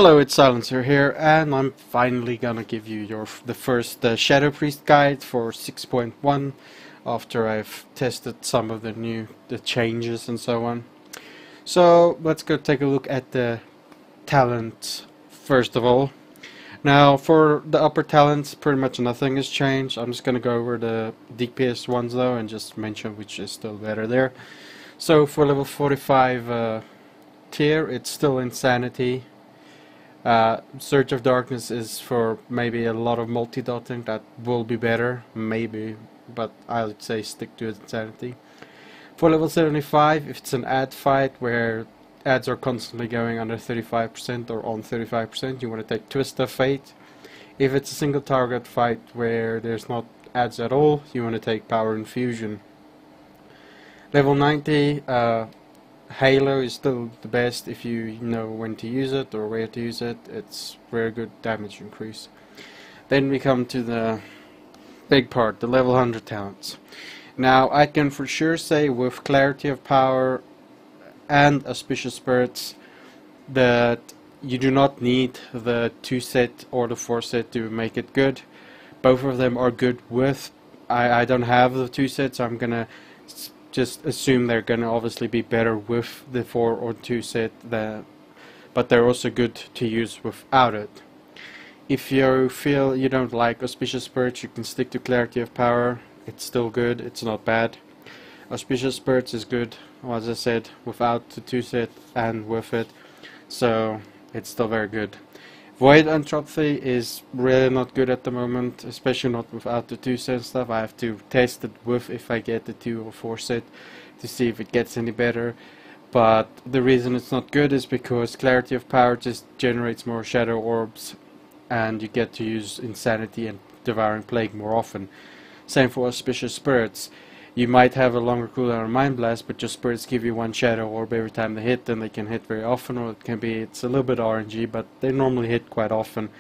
Hello, it's Silencer here, and I'm finally gonna give you the first Shadow Priest guide for 6.1 after I've tested some of the changes and so on. So let's go take a look at the talent first of all. Now for the upper talents, pretty much nothing has changed. I'm just gonna go over the DPS ones though and just mention which is still better there. So for level 45 tier, it's still Insanity. Surge of Darkness is for maybe a lot of multi-dotting. That will be better, maybe, but I would say stick to Insanity. For level 75, if it's an ad fight where ads are constantly going under 35% or on 35%, you want to take Twist of Fate. If it's a single target fight where there's not ads at all, you want to take Power Infusion. Level 90, Halo is still the best if you know when to use it or where to use it. It's very good damage increase. Then we come to the big part, the level 100 talents. Now I can for sure say with Clarity of Power and Auspicious Spirits that you do not need the 2 set or the 4 set to make it good. Both of them are good with. I don't have the 2 sets, so I'm gonna just assume they're gonna obviously be better with the 4 or 2 set, but they're also good to use without it. If you feel you don't like Auspicious Spirits, you can stick to Clarity of Power. It's still good, it's not bad. Auspicious Spirits is good, as I said, without the 2 set and with it, so it's still very good. Void Entropy is really not good at the moment, especially not without the 2 set stuff. I have to test it with if I get the 2 or 4 set to see if it gets any better. But the reason it's not good is because Clarity of Power just generates more Shadow Orbs and you get to use Insanity and Devouring Plague more often. Same for Auspicious Spirits. You might have a longer cooldown on Mind Blast, but your spirits give you 1 Shadow Orb every time they hit, and they can hit very often, or it's a little bit RNG, but they normally hit quite often.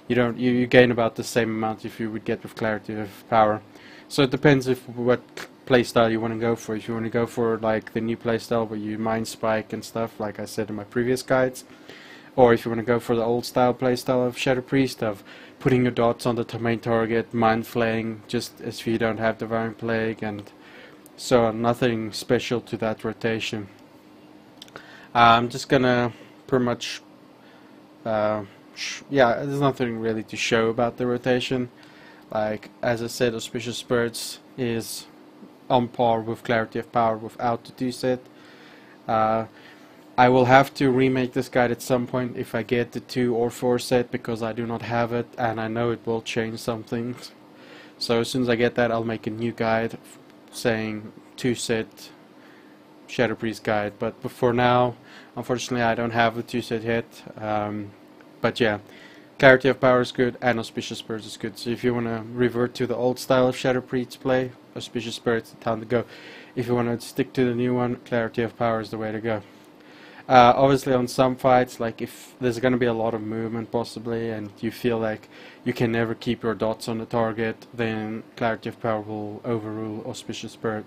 You gain about the same amount if you would get with Clarity of Power. So it depends what playstyle you want to go for. If you want to go for like the new playstyle where you Mind Spike and stuff, like I said in my previous guides, or if you want to go for the old style playstyle of Shadow Priest, of putting your dots on the main target, Mind Flaying, just as if you don't have Devouring Plague, and so nothing special to that rotation. I'm just gonna pretty much yeah, there's nothing really to show about the rotation. Like as I said, Auspicious Spirits is on par with Clarity of Power without the 2 set. I will have to remake this guide at some point if I get the 2 or 4 set, because I do not have it and I know it will change some things. So as soon as I get that, I'll make a new guide saying 2 set Shadow Priest guide, but for now unfortunately I don't have the 2 set yet. But yeah, Clarity of Power is good and Auspicious Spirits is good. So if you want to revert to the old style of Shadow Priest play, Auspicious Spirits is the time to go. If you want to stick to the new one, Clarity of Power is the way to go. Obviously on some fights, like if there's going to be a lot of movement possibly and you feel like you can never keep your dots on the target, then Clarity of Power will overrule Auspicious Spirit.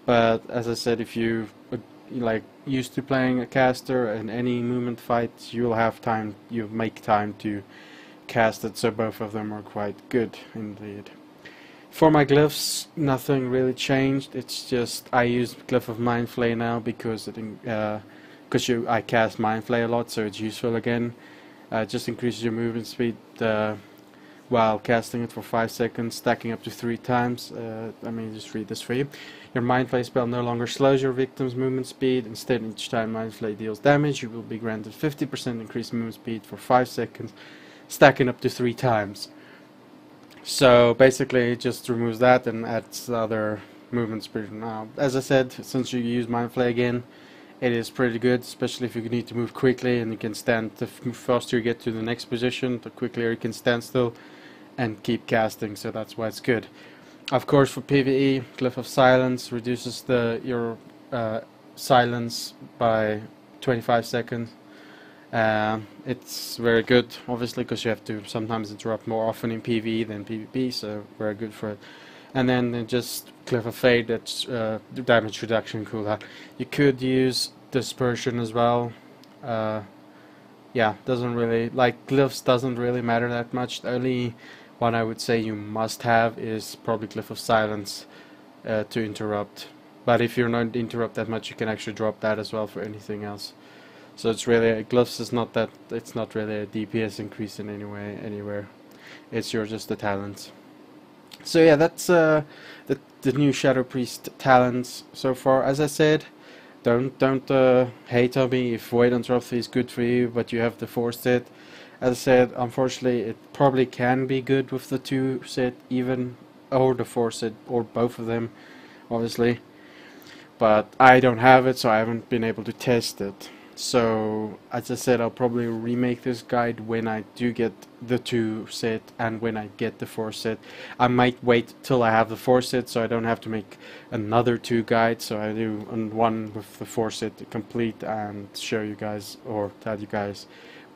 But as I said, if you like used to playing a caster in any movement fight, you'll make time to cast it, so both of them are quite good indeed. For my glyphs, nothing really changed. It's just I use Glyph of Mind Flay now because I cast Mind Flay a lot, so it's useful again. Just increases your movement speed while casting it for 5 seconds, stacking up to 3 times. Let me just read this for you. Your Mind Flay spell no longer slows your victim's movement speed. Instead, each time Mind Flay deals damage, you will be granted 50% increased movement speed for 5 seconds, stacking up to 3 times. So basically it just removes that and adds the other movement speed. Now, as I said, since you use Mind Flay again, it is pretty good, especially if you need to move quickly and you can stand. The faster you get to the next position, the quicker you can stand still and keep casting, so that's why it's good. Of course, for PvE, Glyph of Silence reduces your silence by 25 seconds. It's very good, obviously, because you have to sometimes interrupt more often in PvE than PvP, so very good for it. And then just Glyph of Fade, that's damage reduction cooldown. You could use Dispersion as well, yeah, doesn't really, like, glyphs doesn't really matter that much. The only one I would say you must have is probably Glyph of Silence to interrupt. But if you're not interrupt that much, you can actually drop that as well for anything else. So it's really, glyphs is not that, it's not really a DPS increase in any way, anywhere. It's your just the talents. So yeah, that's the new Shadow Priest talents so far. As I said, don't hate on me if Void on Trophy is good for you, but you have to force it. As I said, unfortunately, it probably can be good with the 2 set even, or the 4 set, or both of them, obviously. But I don't have it, so I haven't been able to test it. So, as I said, I'll probably remake this guide when I do get the 2 set and when I get the 4 set. I might wait till I have the 4 set so I don't have to make another 2 guides. So I do one with the 4 set complete and show you guys, or tell you guys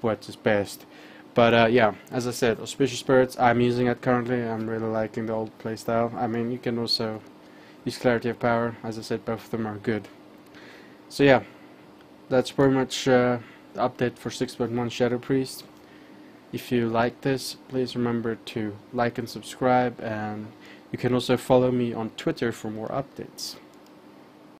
what is best. But yeah, as I said, Auspicious Spirits, I'm using it currently. I'm really liking the old playstyle. I mean, you can also use Clarity of Power. As I said, both of them are good. So yeah, that's pretty much the update for 6.1 Shadow Priest. If you like this, please remember to like and subscribe, and you can also follow me on Twitter for more updates.